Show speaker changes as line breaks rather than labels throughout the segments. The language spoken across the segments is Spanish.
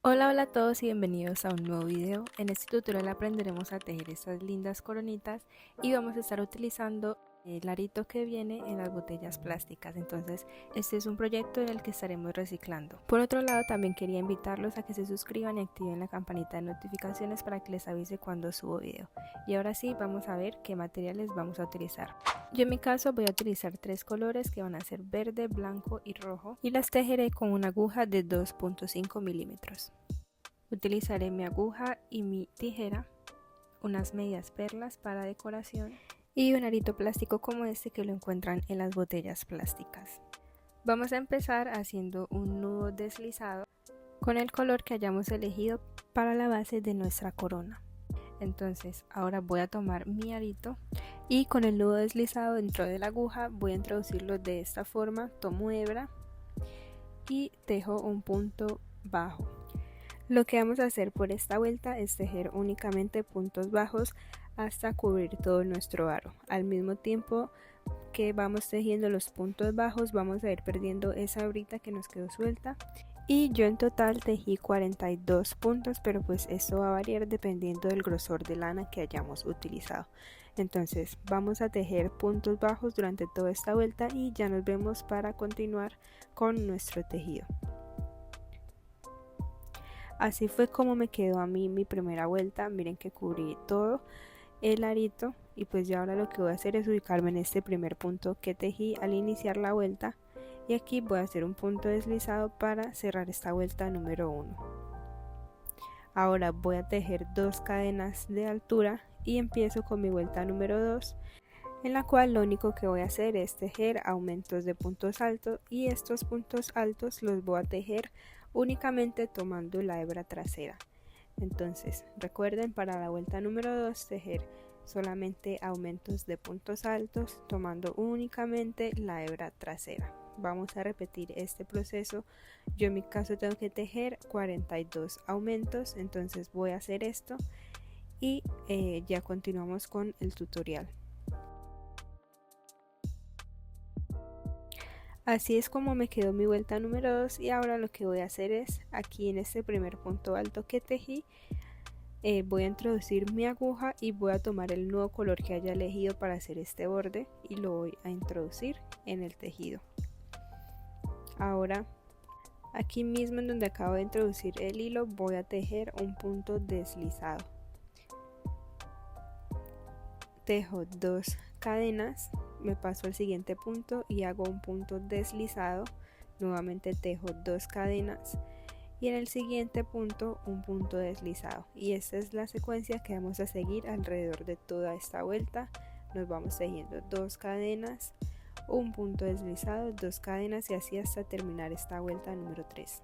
Hola a todos y bienvenidos a un nuevo video. En este tutorial aprenderemos a tejer estas lindas coronitas y vamos a estar utilizando el arito que viene en las botellas plásticas. Entonces este es un proyecto en el que estaremos reciclando. Por otro lado, también quería invitarlos a que se suscriban y activen la campanita de notificaciones para que les avise cuando subo video. Y ahora sí, vamos a ver qué materiales vamos a utilizar. Yo en mi caso voy a utilizar tres colores que van a ser verde, blanco y rojo, y las tejeré con una aguja de 2.5 milímetros. Utilizaré mi aguja y mi tijera, unas medias perlas para decoración y un arito plástico como este que lo encuentran en las botellas plásticas. Vamos a empezar haciendo un nudo deslizado con el color que hayamos elegido para la base de nuestra corona. Entonces ahora voy a tomar mi arito y con el nudo deslizado dentro de la aguja voy a introducirlo de esta forma. Tomo hebra y tejo un punto bajo. Lo que vamos a hacer por esta vuelta es tejer únicamente puntos bajos hasta cubrir todo nuestro aro. Al mismo tiempo que vamos tejiendo los puntos bajos vamos a ir perdiendo esa hebrita que nos quedó suelta. Y yo en total tejí 42 puntos, pero pues esto va a variar dependiendo del grosor de lana que hayamos utilizado. Entonces vamos a tejer puntos bajos durante toda esta vuelta y ya nos vemos para continuar con nuestro tejido. Así fue como me quedó a mí mi primera vuelta. Miren que cubrí todo el arito y pues ya ahora lo que voy a hacer es ubicarme en este primer punto que tejí al iniciar la vuelta, y aquí voy a hacer un punto deslizado para cerrar esta vuelta número 1. Ahora voy a tejer 2 cadenas de altura y empiezo con mi vuelta número 2, en la cual lo único que voy a hacer es tejer aumentos de puntos altos, y estos puntos altos los voy a tejer únicamente tomando la hebra trasera. Entonces recuerden, para la vuelta número 2 tejer solamente aumentos de puntos altos tomando únicamente la hebra trasera. Vamos a repetir este proceso. Yo en mi caso tengo que tejer 42 aumentos, entonces voy a hacer esto y ya continuamos con el tutorial. Así es como me quedó mi vuelta número 2, y ahora lo que voy a hacer es aquí en este primer punto alto que tejí, voy a introducir mi aguja y voy a tomar el nuevo color que haya elegido para hacer este borde y lo voy a introducir en el tejido. Ahora aquí mismo en donde acabo de introducir el hilo voy a tejer un punto deslizado. Tejo 2 cadenas, me paso al siguiente punto y hago un punto deslizado. Nuevamente tejo 2 cadenas y en el siguiente punto un punto deslizado, y esta es la secuencia que vamos a seguir alrededor de toda esta vuelta. Nos vamos tejiendo 2 cadenas, un punto deslizado, 2 cadenas y así hasta terminar esta vuelta número 3.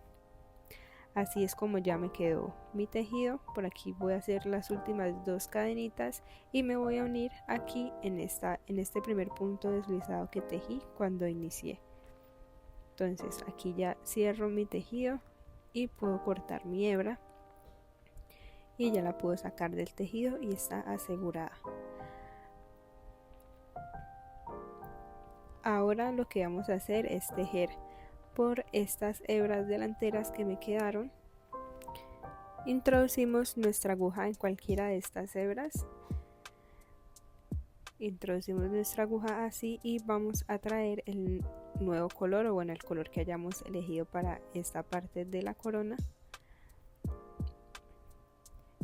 Así es como ya me quedó mi tejido. Por aquí voy a hacer las últimas 2 cadenitas y me voy a unir aquí en este primer punto deslizado que tejí cuando inicié. Entonces aquí ya cierro mi tejido y puedo cortar mi hebra y ya la puedo sacar del tejido y está asegurada. Ahora lo que vamos a hacer es tejer por estas hebras delanteras que me quedaron. Introducimos nuestra aguja en cualquiera de estas hebras, introducimos nuestra aguja así y vamos a traer el nuevo color, o bueno, el color que hayamos elegido para esta parte de la corona.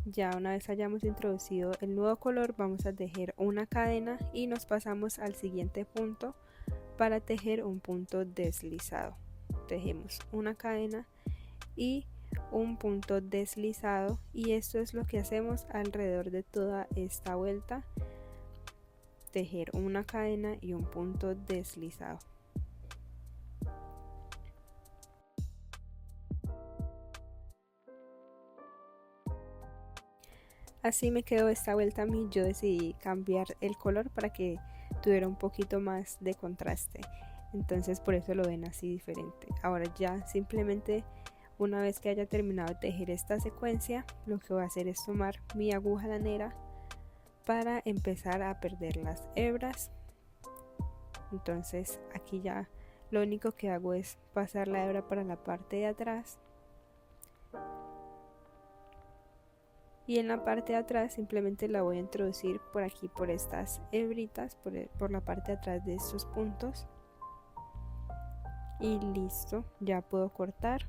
Ya una vez hayamos introducido el nuevo color vamos a tejer una cadena y nos pasamos al siguiente punto para tejer un punto deslizado. Tejemos una cadena y un punto deslizado, y esto es lo que hacemos alrededor de toda esta vuelta: tejer una cadena y un punto deslizado. Así me quedó esta vuelta a mí. Yo decidí cambiar el color para que tuviera un poquito más de contraste, entonces por eso lo ven así diferente. Ahora ya simplemente, una vez que haya terminado de tejer esta secuencia, lo que voy a hacer es tomar mi aguja lanera para empezar a perder las hebras. Entonces aquí ya lo único que hago es pasar la hebra para la parte de atrás y en la parte de atrás simplemente la voy a introducir por aquí, por estas hebritas, por la parte de atrás de estos puntos. Y listo, ya puedo cortar.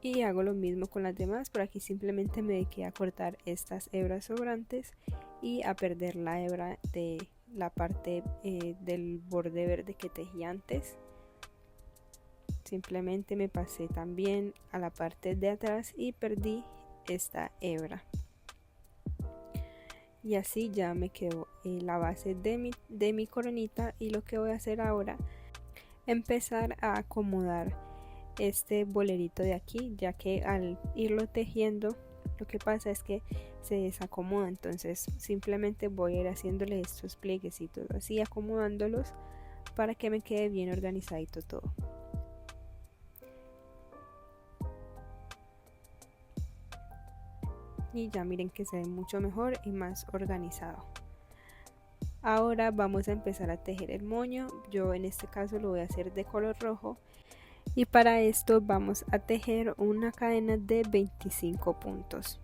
Y hago lo mismo con las demás. Por aquí simplemente me dediqué a cortar estas hebras sobrantes y a perder la hebra de la parte del borde verde que tejí antes. Simplemente me pasé también a la parte de atrás y perdí esta hebra. Y así ya me quedó la base de mi coronita. Y lo que voy a hacer ahora, empezar a acomodar este bolerito de aquí, ya que al irlo tejiendo lo que pasa es que se desacomoda. Entonces simplemente voy a ir haciéndole estos plieguecitos así, acomodándolos para que me quede bien organizadito todo. Y ya miren que se ve mucho mejor y más organizado. Ahora vamos a empezar a tejer el moño. Yo en este caso lo voy a hacer de color rojo. Y para esto vamos a tejer una cadena de 25 puntos.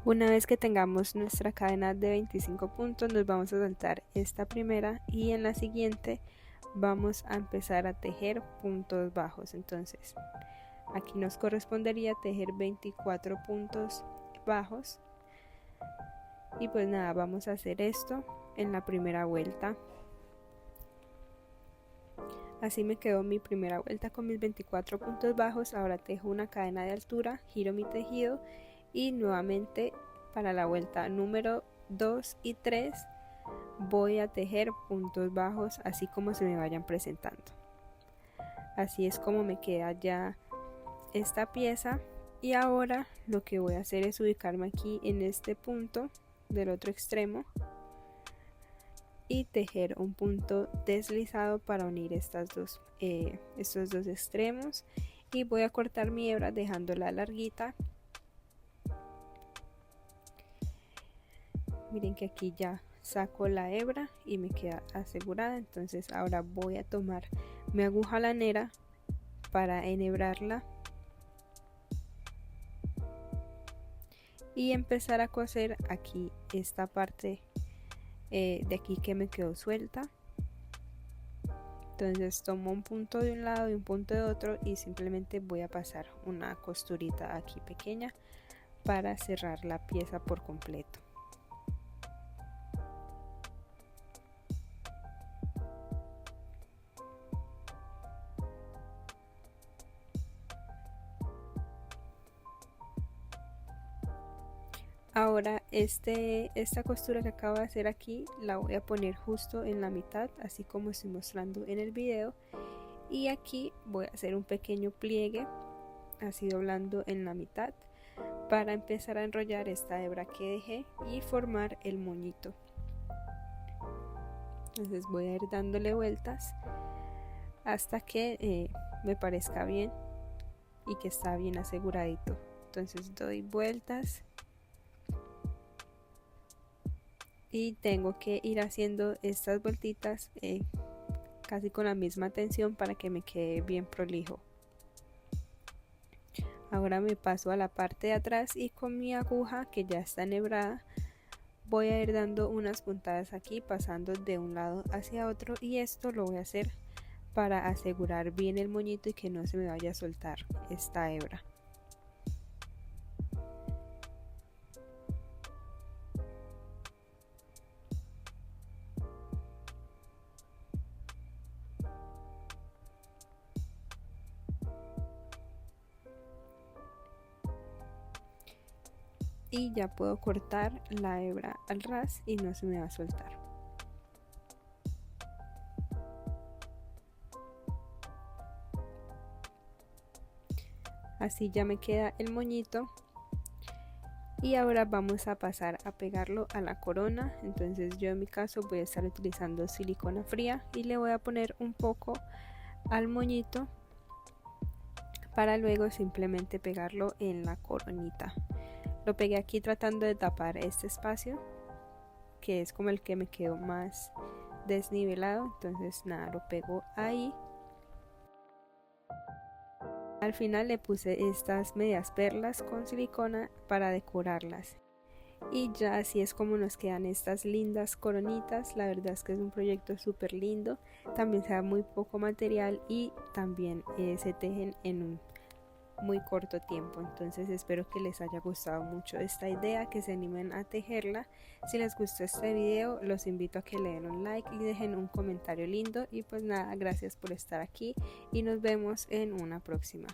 Una vez que tengamos nuestra cadena de 25 puntos, nos vamos a saltar esta primera y en la siguiente vamos a empezar a tejer puntos bajos. Entonces aquí nos correspondería tejer 24 puntos bajos. Y pues nada, vamos a hacer esto en la primera vuelta. Así me quedó mi primera vuelta con mis 24 puntos bajos. Ahora tejo una cadena de altura, giro mi tejido y nuevamente para la vuelta número 2 y 3 voy a tejer puntos bajos así como se me vayan presentando. Así es como me queda ya esta pieza. Y ahora lo que voy a hacer es ubicarme aquí en este punto del otro extremo y tejer un punto deslizado para unir estos dos extremos. Y voy a cortar mi hebra dejándola larguita. Miren que aquí ya saco la hebra y me queda asegurada. Entonces ahora voy a tomar mi aguja lanera para enhebrarla y empezar a coser aquí esta parte de aquí que me quedó suelta. Entonces tomo un punto de un lado y un punto de otro y simplemente voy a pasar una costurita aquí pequeña para cerrar la pieza por completo. Ahora esta costura que acabo de hacer aquí la voy a poner justo en la mitad, así como estoy mostrando en el video. Y aquí voy a hacer un pequeño pliegue, así doblando en la mitad, para empezar a enrollar esta hebra que dejé y formar el moñito. Entonces voy a ir dándole vueltas hasta que me parezca bien y que está bien aseguradito. Entonces doy vueltas y tengo que ir haciendo estas vueltitas casi con la misma tensión para que me quede bien prolijo. Ahora me paso a la parte de atrás y con mi aguja que ya está enhebrada voy a ir dando unas puntadas aquí, pasando de un lado hacia otro, y esto lo voy a hacer para asegurar bien el moñito y que no se me vaya a soltar esta hebra. Y ya puedo cortar la hebra al ras y no se me va a soltar. Así ya me queda el moñito. Y ahora vamos a pasar a pegarlo a la corona. Entonces yo en mi caso voy a estar utilizando silicona fría y le voy a poner un poco al moñito para luego simplemente pegarlo en la coronita. Lo pegué aquí tratando de tapar este espacio, que es como el que me quedó más desnivelado, entonces nada, lo pego ahí. Al final le puse estas medias perlas con silicona para decorarlas. Y ya así es como nos quedan estas lindas coronitas. La verdad es que es un proyecto súper lindo, también se da muy poco material y también se tejen en un muy corto tiempo. Entonces espero que les haya gustado mucho esta idea, que se animen a tejerla. Si les gustó este video, los invito a que le den un like y dejen un comentario lindo. Y pues nada, gracias por estar aquí y nos vemos en una próxima.